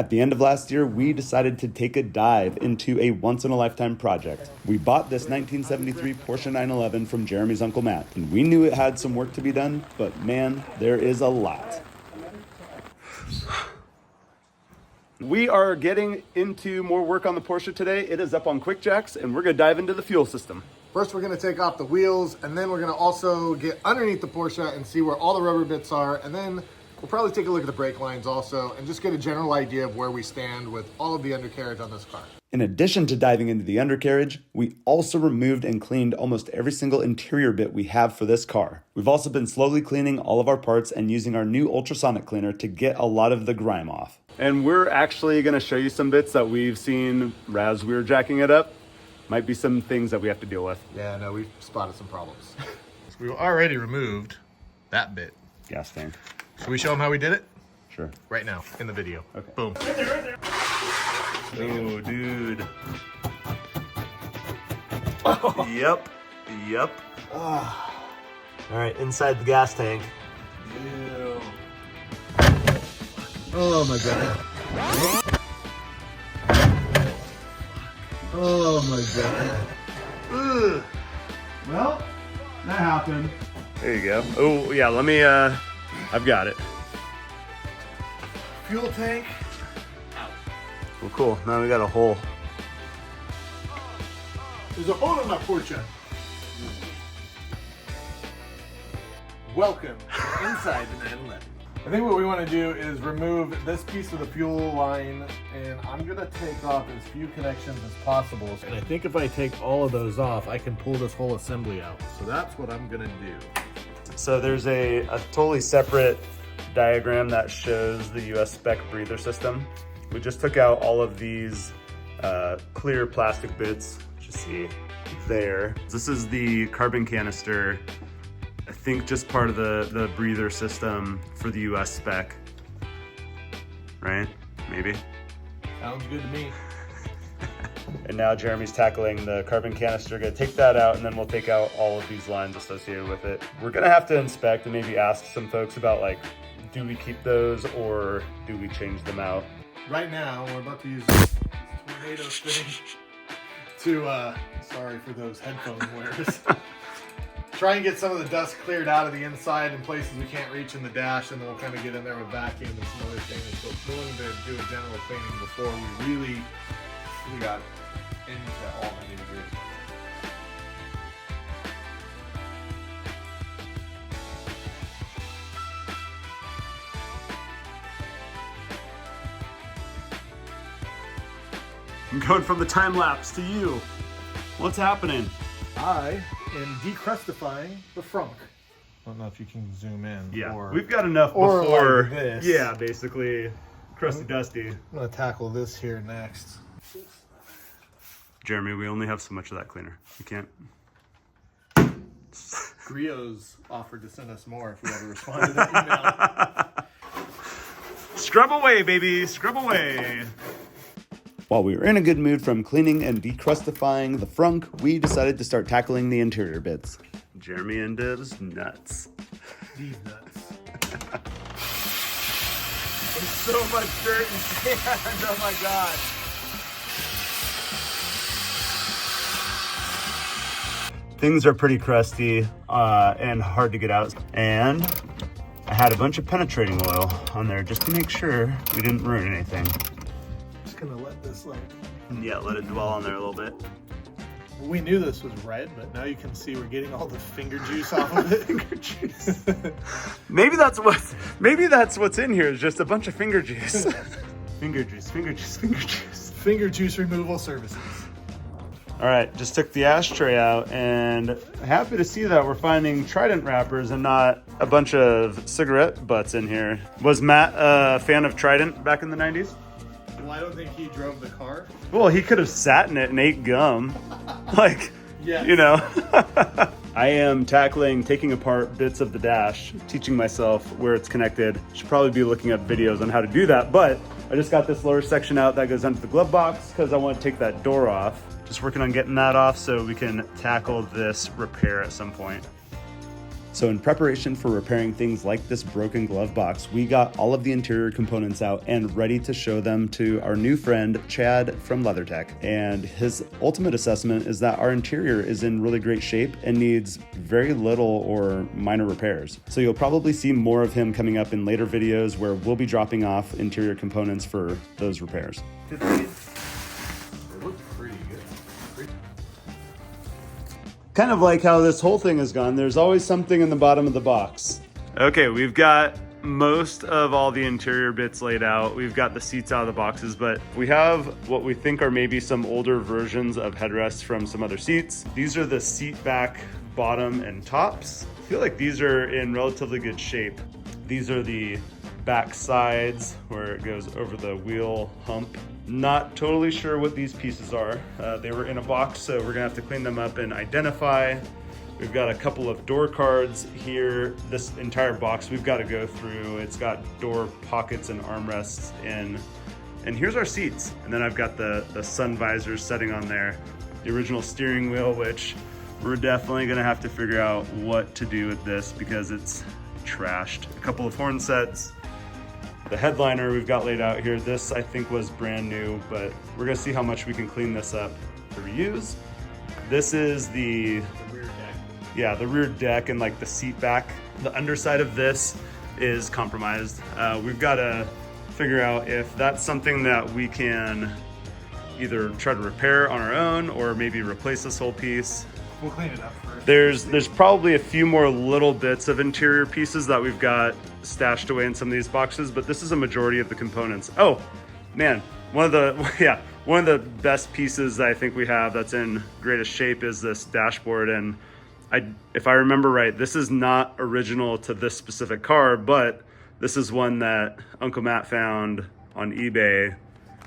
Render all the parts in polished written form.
At the end of last year, we decided to take a dive into a once-in-a-lifetime project. We bought this 1973 Porsche 911 from Jeremy's Uncle Matt, and we knew it had some work to be done, but man, there is a lot. We are getting into more work on the Porsche today. It is up on quick jacks, and we're gonna dive into the fuel system. First, we're gonna take off the wheels, and then we're gonna also get underneath the Porsche and see where all the rubber bits are, and then we'll probably take a look at the brake lines also, and just get a general idea of where we stand with all of the undercarriage on this car. In addition to diving into the undercarriage, we also removed and cleaned almost every single interior bit we have for this car. We've also been slowly cleaning all of our parts and using our new Ultrasonic cleaner to get a lot of the grime off. And we're actually gonna show you some bits that we've seen as we were jacking it up. Might be some things that we have to deal with. Yeah, no, we've spotted some problems. We've already removed that bit. Gas tank. Should we show them how we did it? Sure. Right now, in the video. Okay. Boom. Oh, dude. Yep. All right, inside the gas tank. Ew. Oh my god. Oh my god. Ugh. Well, that happened. There you go. Oh, yeah, let me, I've got it. Fuel tank. Well, cool. Now we got a hole. There's a hole in my Porsche. Welcome to inside the 911. I think what we want to do is remove this piece of the fuel line, and I'm going to take off as few connections as possible. And I think if I take all of those off, I can pull this whole assembly out. So that's what I'm going to do. So there's a totally separate diagram that shows the US spec breather system. We just took out all of these clear plastic bits, which you see there. This is the carbon canister, I think just part of the breather system for the US spec, right? Maybe. Sounds good to me. And now Jeremy's tackling the carbon canister. Gonna take that out, and then we'll take out all of these lines associated with it. We're gonna have to inspect and maybe ask some folks about, like, do we keep those or do we change them out? Right now, we're about to use this tornado thing to, sorry for those headphone wearers. Try and get some of the dust cleared out of the inside in places we can't reach in the dash, and then we'll kind of get in there with vacuum and some other things. So we're willing to do a general cleaning before we really got into all the nitty-gritty. I'm going from the time lapse to you. What's happening? I am decrustifying the frunk. I don't know if you can zoom in. Yeah, or, we've got enough or before. like this. Yeah, basically crusty dusty. I'm gonna tackle this here next. Jeremy, we only have so much of that cleaner. You can't. Grio's offered to send us more if we ever respond to that email. Scrub away, baby, scrub away. While we were in a good mood from cleaning and decrustifying the frunk, we decided to start tackling the interior bits. Jeremy and Div's nuts. These nuts. There's so much dirt and sand. Oh my god. Things are pretty crusty and hard to get out. And I had a bunch of penetrating oil on there just to make sure we didn't ruin anything. Just gonna let this Yeah, let it dwell on there a little bit. We knew this was red, but now you can see we're getting all the finger juice off of it. Finger juice. Maybe that's what's in here, is just a bunch of finger juice. Finger juice, finger juice, finger juice. Finger juice removal services. All right, just took the ashtray out, and happy to see that we're finding Trident wrappers and not a bunch of cigarette butts in here. Was Matt a fan of Trident back in the 90s? Well, I don't think he drove the car. Well, he could have sat in it and ate gum. Like, yes. You know. I am taking apart bits of the dash, teaching myself where it's connected. Should probably be looking up videos on how to do that, but I just got this lower section out that goes under the glove box because I want to take that door off. Just working on getting that off so we can tackle this repair at some point. So in preparation for repairing things like this broken glove box, we got all of the interior components out and ready to show them to our new friend, Chad from LeatherTech. And his ultimate assessment is that our interior is in really great shape and needs very little or minor repairs. So you'll probably see more of him coming up in later videos where we'll be dropping off interior components for those repairs. It looks pretty good. Kind of like how this whole thing has gone, there's always something in the bottom of the box. Okay, we've got most of all the interior bits laid out. We've got the seats out of the boxes, but we have what we think are maybe some older versions of headrests from some other seats. These are the seat back bottom and tops. I feel like these are in relatively good shape. These are the back sides where it goes over the wheel hump. Not totally sure what these pieces are. They were in a box, so we're gonna have to clean them up and identify. We've got a couple of door cards here. This entire box we've got to go through. It's got door pockets and armrests in. And here's our seats. And then I've got the sun visors setting on there. The original steering wheel, which we're definitely gonna have to figure out what to do with this because it's trashed. A couple of horn sets. The headliner we've got laid out here. This I think was brand new, but we're gonna see how much we can clean this up to reuse. This is the rear deck. Yeah, the rear deck and like the seat back. The underside of this is compromised. We've got to figure out if that's something that we can either try to repair on our own or maybe replace this whole piece. We'll clean it up first. There's probably a few more little bits of interior pieces that we've got stashed away in some of these boxes, but this is a majority of the components. Oh man, one of the best pieces that I think we have that's in greatest shape is this dashboard. And if I remember right, this is not original to this specific car, but this is one that Uncle Matt found on eBay,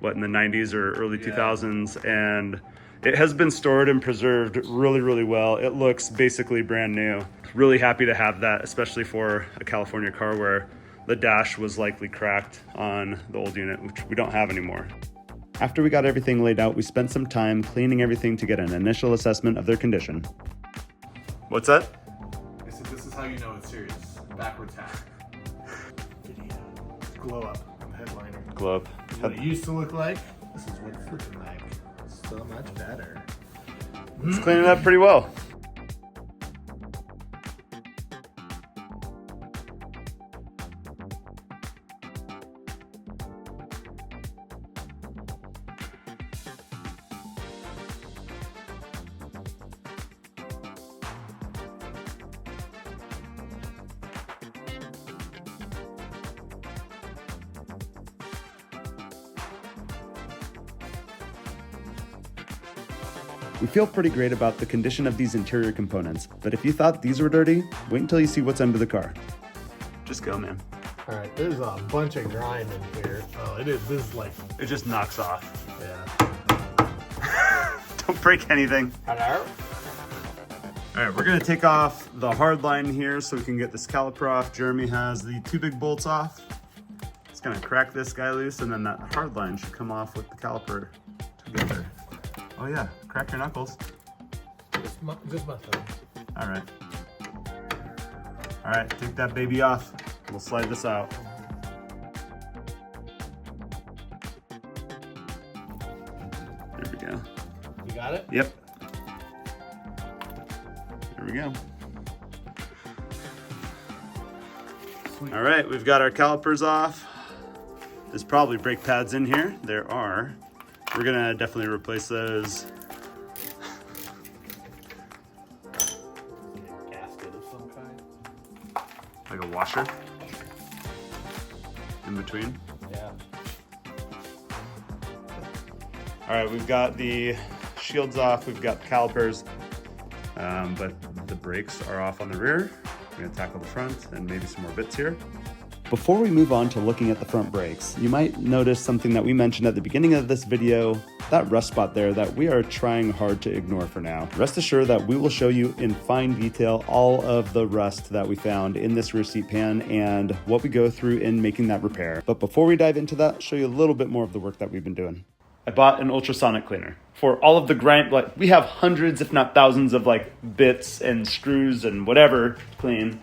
in the 90s or early 2000s, and it has been stored and preserved really, really well. It looks basically brand new. Really happy to have that, especially for a California car where the dash was likely cracked on the old unit, which we don't have anymore. After we got everything laid out, we spent some time cleaning everything to get an initial assessment of their condition. What's that? I said this is how you know it's serious. Backwards hack. Video. Glow up on the headliner. Glow up. What it used to look like, this is what it's looking like. So much better. It's cleaning up pretty well. We feel pretty great about the condition of these interior components, but if you thought these were dirty, wait until you see what's under the car. Just go, man. All right, there's a bunch of grime in here. Oh, it is. This is like, It just knocks off. yeah. Don't break anything. Hello? All right, we're gonna take off the hard line here so we can get this caliper off. Jeremy has the 2 big bolts off. It's gonna crack this guy loose, and then that hard line should come off with the caliper together. Oh yeah, crack your knuckles. Just my thumb. All right. All right, take that baby off. We'll slide this out. There we go. You got it? Yep. There we go. Sweet. All right, we've got our calipers off. There's probably brake pads in here. There are. We're gonna definitely replace those. Gasket of some kind. Like a washer in between. Yeah. All right, we've got the shields off, we've got the calipers, but the brakes are off on the rear. We're gonna tackle the front and maybe some more bits here. Before we move on to looking at the front brakes, you might notice something that we mentioned at the beginning of this video, that rust spot there that we are trying hard to ignore for now. Rest assured that we will show you in fine detail all of the rust that we found in this rear seat pan and what we go through in making that repair. But before we dive into that, I'll show you a little bit more of the work that we've been doing. I bought an ultrasonic cleaner for all of the grind. Like, we have hundreds, if not thousands, of like bits and screws and whatever to clean.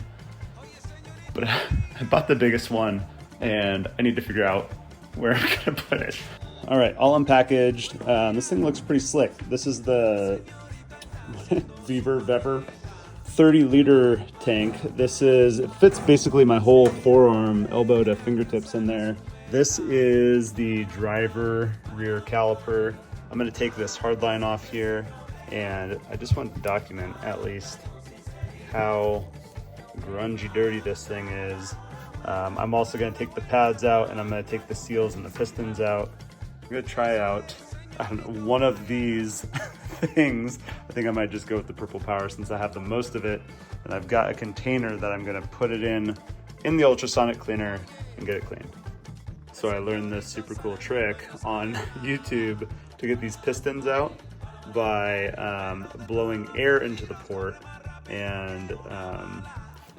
But I bought the biggest one, and I need to figure out where I'm gonna put it. All right, all unpackaged. This thing looks pretty slick. This is the Vever 30-liter tank. It fits basically my whole forearm, elbow to fingertips in there. This is the driver rear caliper. I'm gonna take this hard line off here, and I just want to document at least how grungy dirty this thing is. I'm also gonna take the pads out, and I'm gonna take the seals and the pistons out. I'm gonna try out, I don't know, one of these things. I think I might just go with the Purple Power since I have the most of it, and I've got a container that I'm gonna put it in the ultrasonic cleaner and get it cleaned. So I learned this super cool trick on YouTube to get these pistons out by blowing air into the port and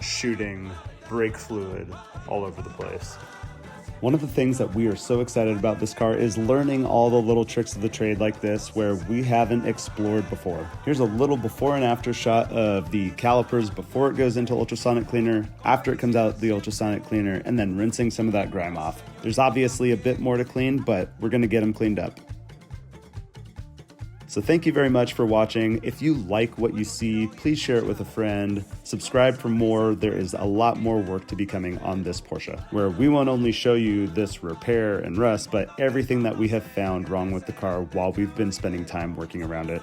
shooting brake fluid all over the place. One of the things that we are so excited about this car is learning all the little tricks of the trade like this where we haven't explored before. Here's a little before and after shot of the calipers before it goes into ultrasonic cleaner, after it comes out the ultrasonic cleaner, and then rinsing some of that grime off. There's obviously a bit more to clean, but we're gonna get them cleaned up. So thank you very much for watching. If you like what you see, please share it with a friend. Subscribe for more. There is a lot more work to be coming on this Porsche, where we won't only show you this repair and rust, but everything that we have found wrong with the car while we've been spending time working around it.